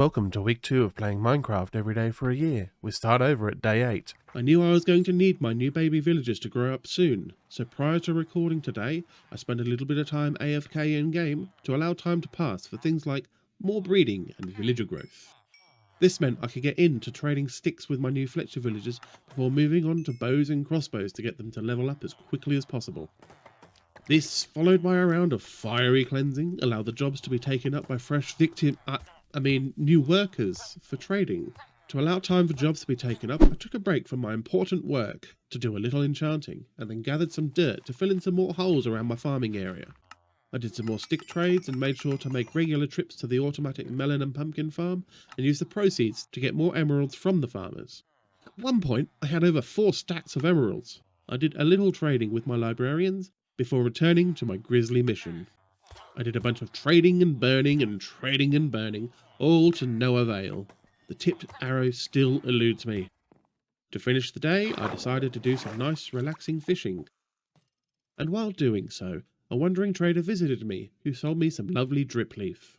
Welcome to week 2 of playing Minecraft every day for a year. We start over at day 8. I knew I was going to need my new baby villagers to grow up soon, so prior to recording today, I spent a little bit of time AFK in-game to allow time to pass for things like more breeding and villager growth. This meant I could get into trading sticks with my new Fletcher villagers before moving on to bows and crossbows to get them to level up as quickly as possible. This, followed by a round of fiery cleansing, allowed the jobs to be taken up by fresh new workers for trading. To allow time for jobs to be taken up, I took a break from my important work to do a little enchanting, and then gathered some dirt to fill in some more holes around my farming area. I did some more stick trades and made sure to make regular trips to the automatic melon and pumpkin farm and use the proceeds to get more emeralds from the farmers. At one point, I had over 4 stacks of emeralds. I did a little trading with my librarians before returning to my grisly mission. I did a bunch of trading and burning and trading and burning, all to no avail. The tipped arrow still eludes me. To finish the day, I decided to do some nice relaxing fishing. And while doing so, a wandering trader visited me who sold me some lovely drip leaf.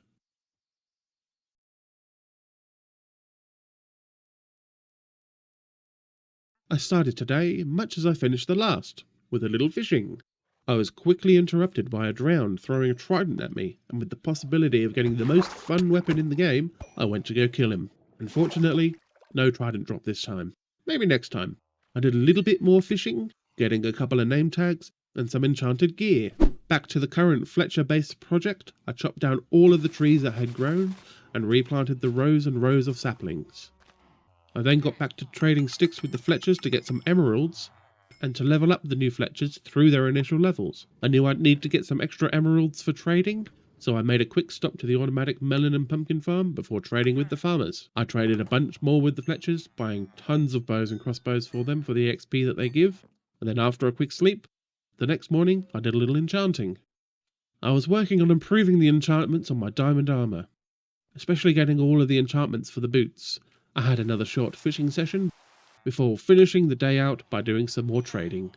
I started today much as I finished the last, with a little fishing. I was quickly interrupted by a drowned throwing a trident at me, and with the possibility of getting the most fun weapon in the game, I went to go kill him. Unfortunately, no trident drop this time. Maybe next time. I did a little bit more fishing, getting a couple of name tags, and some enchanted gear. Back to the current Fletcher-based project, I chopped down all of the trees that had grown, and replanted the rows and rows of saplings. I then got back to trading sticks with the Fletchers to get some emeralds, and to level up the new Fletchers through their initial levels. I knew I'd need to get some extra emeralds for trading, so I made a quick stop to the automatic melon and pumpkin farm before trading with the farmers. I traded a bunch more with the Fletchers, buying tons of bows and crossbows for them for the XP that they give, and then after a quick sleep, the next morning I did a little enchanting. I was working on improving the enchantments on my diamond armor, especially getting all of the enchantments for the boots. I had another short fishing session before finishing the day out by doing some more trading.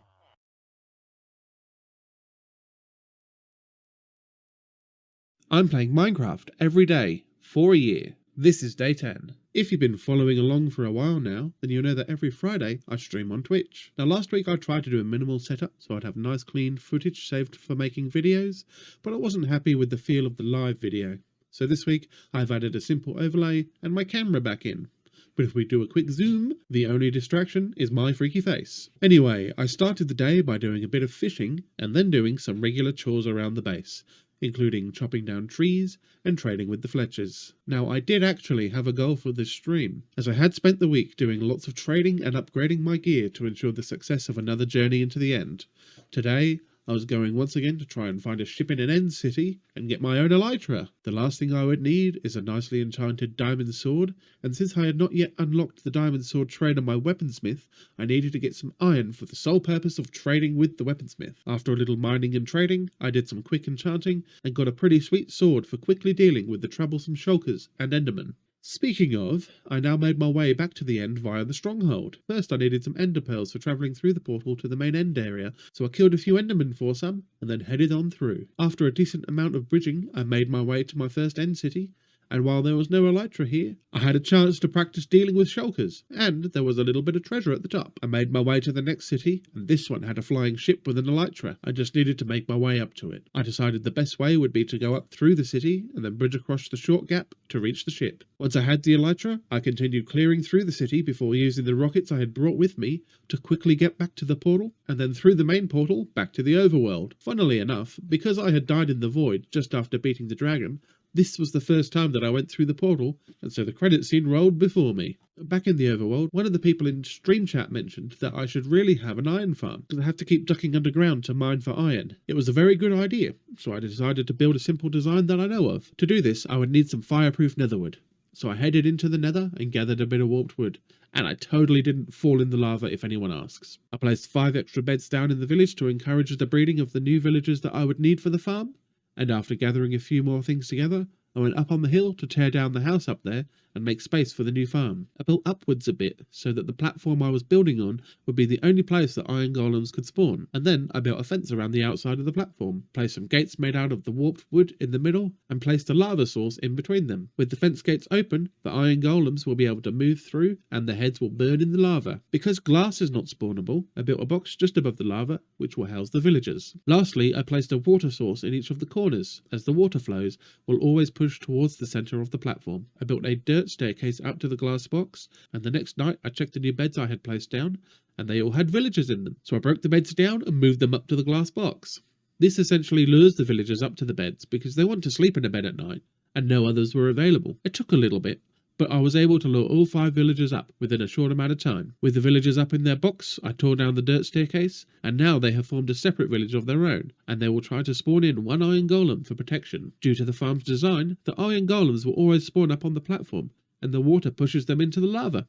I'm playing Minecraft every day for a year. This is day 10. If you've been following along for a while now, then you'll know that every Friday I stream on Twitch. Now last week I tried to do a minimal setup so I'd have nice clean footage saved for making videos, but I wasn't happy with the feel of the live video. So this week I've added a simple overlay and my camera back in. But if we do a quick zoom, the only distraction is my freaky face. Anyway, I started the day by doing a bit of fishing and then doing some regular chores around the base, including chopping down trees and trading with the Fletchers. Now, I did actually have a goal for this stream, as I had spent the week doing lots of trading and upgrading my gear to ensure the success of another journey into the end. Today, I was going once again to try and find a ship in an end city and get my own elytra. The last thing I would need is a nicely enchanted diamond sword, and since I had not yet unlocked the diamond sword trade on my weaponsmith, I needed to get some iron for the sole purpose of trading with the weaponsmith. After a little mining and trading, I did some quick enchanting and got a pretty sweet sword for quickly dealing with the troublesome shulkers and endermen. Speaking of, I now made my way back to the end via the stronghold. First I needed some ender pearls for travelling through the portal to the main end area, so I killed a few endermen for some, and then headed on through. After a decent amount of bridging, I made my way to my first end city, and while there was no elytra here, I had a chance to practice dealing with shulkers, and there was a little bit of treasure at the top. I made my way to the next city, and this one had a flying ship with an elytra. I just needed to make my way up to it. I decided the best way would be to go up through the city, and then bridge across the short gap to reach the ship. Once I had the elytra, I continued clearing through the city before using the rockets I had brought with me to quickly get back to the portal, and then through the main portal back to the overworld. Funnily enough, because I had died in the void just after beating the dragon, this was the first time that I went through the portal, and so the credit scene rolled before me. Back in the overworld, one of the people in stream chat mentioned that I should really have an iron farm, because I have to keep ducking underground to mine for iron. It was a very good idea, so I decided to build a simple design that I know of. To do this, I would need some fireproof netherwood. So I headed into the nether and gathered a bit of warped wood, and I totally didn't fall in the lava if anyone asks. I placed 5 extra beds down in the village to encourage the breeding of the new villagers that I would need for the farm, and after gathering a few more things together, I went up on the hill to tear down the house up there and make space for the new farm. I built upwards a bit so that the platform I was building on would be the only place that iron golems could spawn, and then I built a fence around the outside of the platform, placed some gates made out of the warped wood in the middle, and placed a lava source in between them. With the fence gates open, the iron golems will be able to move through and their heads will burn in the lava. Because glass is not spawnable, I built a box just above the lava which will house the villagers. Lastly, I placed a water source in each of the corners. As the water flows, will always push towards the centre of the platform. I built a dirt staircase up to the glass box, and the next night I checked the new beds I had placed down, and they all had villagers in them. So I broke the beds down and moved them up to the glass box. This essentially lures the villagers up to the beds because they want to sleep in a bed at night, and no others were available. It took a little bit, but I was able to lure all 5 villagers up within a short amount of time. With the villagers up in their box, I tore down the dirt staircase, and now they have formed a separate village of their own, and they will try to spawn in 1 iron golem for protection. Due to the farm's design, the iron golems will always spawn up on the platform, and the water pushes them into the lava.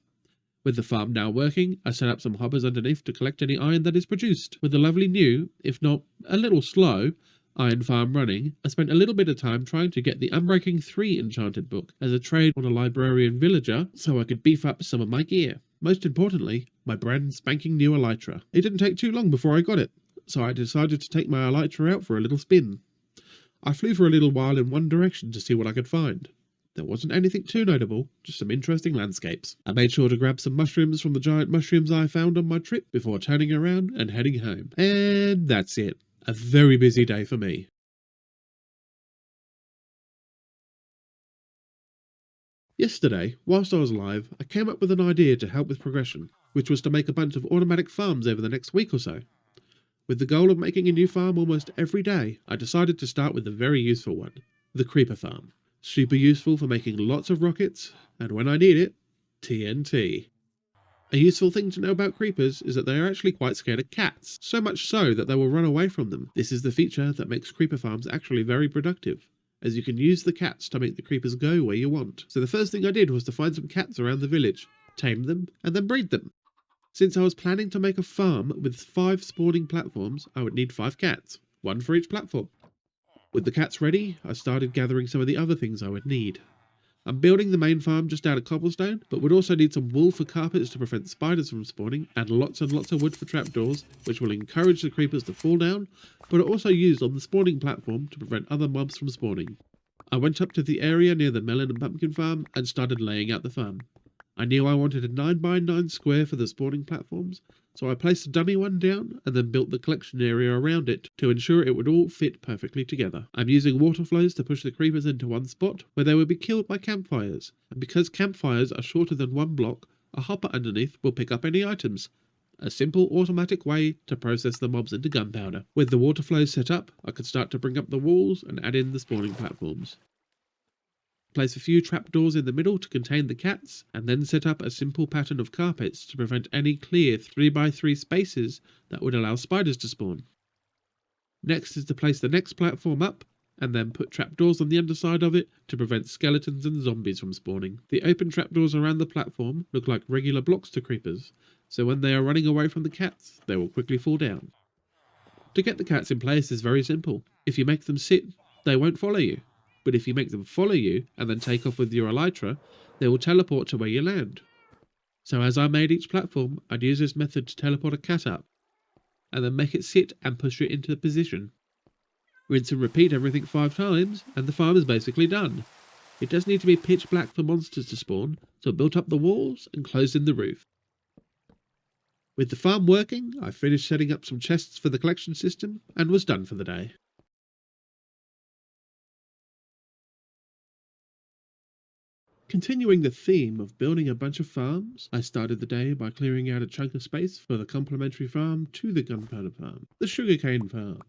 With the farm now working, I set up some hoppers underneath to collect any iron that is produced. With the lovely new, if not a little slow, iron farm running, I spent a little bit of time trying to get the Unbreaking 3 enchanted book as a trade on a librarian villager so I could beef up some of my gear. Most importantly, my brand spanking new elytra. It didn't take too long before I got it, so I decided to take my elytra out for a little spin. I flew for a little while in one direction to see what I could find. There wasn't anything too notable, just some interesting landscapes. I made sure to grab some mushrooms from the giant mushrooms I found on my trip before turning around and heading home. And that's it. A very busy day for me. Yesterday, whilst I was live, I came up with an idea to help with progression, which was to make a bunch of automatic farms over the next week or so. With the goal of making a new farm almost every day, I decided to start with a very useful one, the creeper farm. Super useful for making lots of rockets, and when I need it, TNT. A useful thing to know about creepers is that they are actually quite scared of cats, so much so that they will run away from them. This is the feature that makes creeper farms actually very productive, as you can use the cats to make the creepers go where you want. So the first thing I did was to find some cats around the village, tame them, and then breed them. Since I was planning to make a farm with 5 spawning platforms, I would need 5 cats, 1 for each platform. With the cats ready, I started gathering some of the other things I would need. I'm building the main farm just out of cobblestone, but would also need some wool for carpets to prevent spiders from spawning, and lots of wood for trapdoors, which will encourage the creepers to fall down, but are also used on the spawning platform to prevent other mobs from spawning. I went up to the area near the melon and pumpkin farm and started laying out the farm. I knew I wanted a 9x9 square for the spawning platforms, so I placed a dummy one down and then built the collection area around it to ensure it would all fit perfectly together. I'm using water flows to push the creepers into one spot where they would be killed by campfires, and because campfires are shorter than 1 block, a hopper underneath will pick up any items. A simple automatic way to process the mobs into gunpowder. With the water flows set up, I could start to bring up the walls and add in the spawning platforms. Place a few trapdoors in the middle to contain the cats, and then set up a simple pattern of carpets to prevent any clear 3x3 spaces that would allow spiders to spawn. Next is to place the next platform up, and then put trapdoors on the underside of it to prevent skeletons and zombies from spawning. The open trapdoors around the platform look like regular blocks to creepers, so when they are running away from the cats, they will quickly fall down. To get the cats in place is very simple. If you make them sit, they won't follow you. But if you make them follow you and then take off with your elytra, they will teleport to where you land. So as I made each platform, I'd use this method to teleport a cat up, and then make it sit and push it into position. Rinse and repeat everything 5 times, and the farm is basically done. It does need to be pitch black for monsters to spawn, so I built up the walls and closed in the roof. With the farm working, I finished setting up some chests for the collection system, and was done for the day. Continuing the theme of building a bunch of farms, I started the day by clearing out a chunk of space for the complementary farm to the gunpowder farm, the sugarcane farm.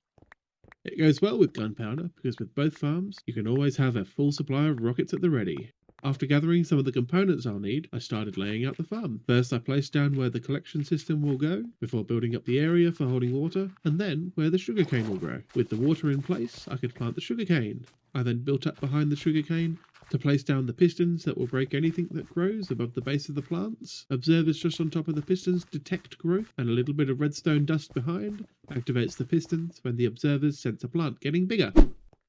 It goes well with gunpowder because with both farms, you can always have a full supply of rockets at the ready. After gathering some of the components I'll need, I started laying out the farm. First I placed down where the collection system will go, before building up the area for holding water, and then where the sugarcane will grow. With the water in place, I could plant the sugarcane. I then built up behind the sugarcane to place down the pistons that will break anything that grows above the base of the plants. Observers just on top of the pistons detect growth, and a little bit of redstone dust behind activates the pistons when the observers sense a plant getting bigger.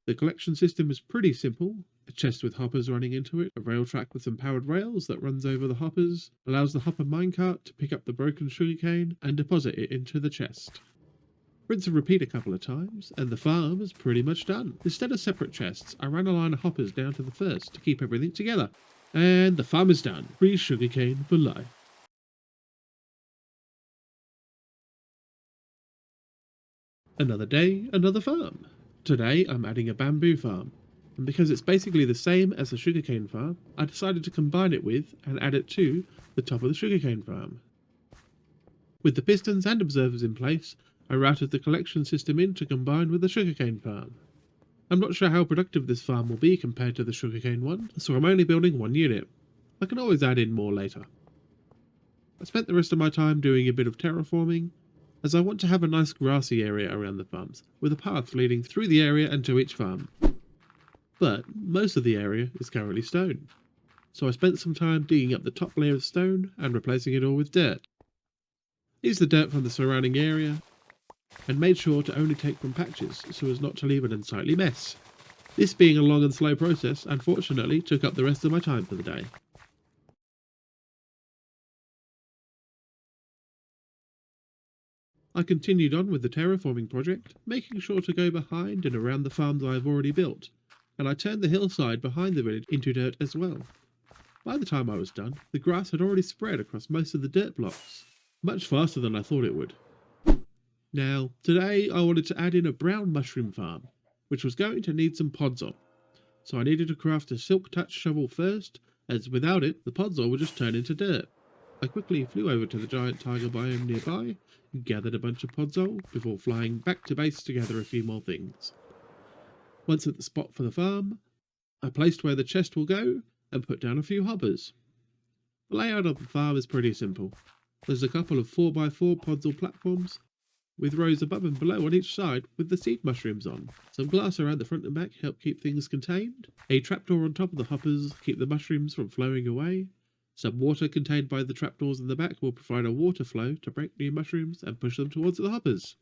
The collection system is pretty simple. A chest with hoppers running into it, a rail track with some powered rails that runs over the hoppers, allows the hopper minecart to pick up the broken sugarcane and deposit it into the chest. Rinse and repeat a couple of times, and the farm is pretty much done. Instead of separate chests, I ran a line of hoppers down to the first to keep everything together. And the farm is done. Free sugarcane for life. Another day, another farm. Today I'm adding a bamboo farm, and because it's basically the same as the sugarcane farm, I decided to combine it with and add it to the top of the sugarcane farm. With the pistons and observers in place, I routed the collection system in to combine with the sugarcane farm. I'm not sure how productive this farm will be compared to the sugarcane one, so I'm only building one unit. I can always add in more later. I spent the rest of my time doing a bit of terraforming, as I want to have a nice grassy area around the farms, with a path leading through the area and to each farm. But most of the area is currently stone, so I spent some time digging up the top layer of stone and replacing it all with dirt. Used the dirt from the surrounding area, and made sure to only take from patches so as not to leave an unsightly mess. This being a long and slow process, unfortunately took up the rest of my time for the day. I continued on with the terraforming project, making sure to go behind and around the farms I have already built, and I turned the hillside behind the village into dirt as well. By the time I was done, the grass had already spread across most of the dirt blocks, much faster than I thought it would. Now, today I wanted to add in a brown mushroom farm, which was going to need some pods on, so I needed to craft a silk touch shovel first, as without it, the podzol would just turn into dirt. I quickly flew over to the giant tiger biome nearby, and gathered a bunch of podzol, before flying back to base to gather a few more things. Once at the spot for the farm, I placed where the chest will go, and put down a few hoppers. The layout of the farm is pretty simple. There's a couple of 4x4 podzol platforms, with rows above and below on each side with the seed mushrooms on. Some glass around the front and back help keep things contained. A trapdoor on top of the hoppers keep the mushrooms from flowing away. Some water contained by the trapdoors in the back will provide a water flow to break new mushrooms and push them towards the hoppers.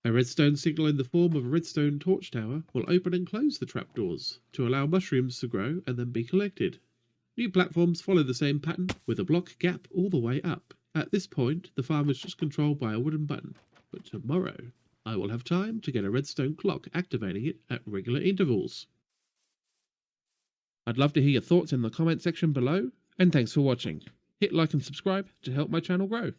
A redstone signal in the form of a redstone torch tower will open and close the trapdoors to allow mushrooms to grow and then be collected. New platforms follow the same pattern with a block gap all the way up. At this point, the farm is just controlled by a wooden button, but tomorrow I will have time to get a redstone clock activating it at regular intervals. I'd love to hear your thoughts in the comment section below, and thanks for watching. Hit like and subscribe to help my channel grow.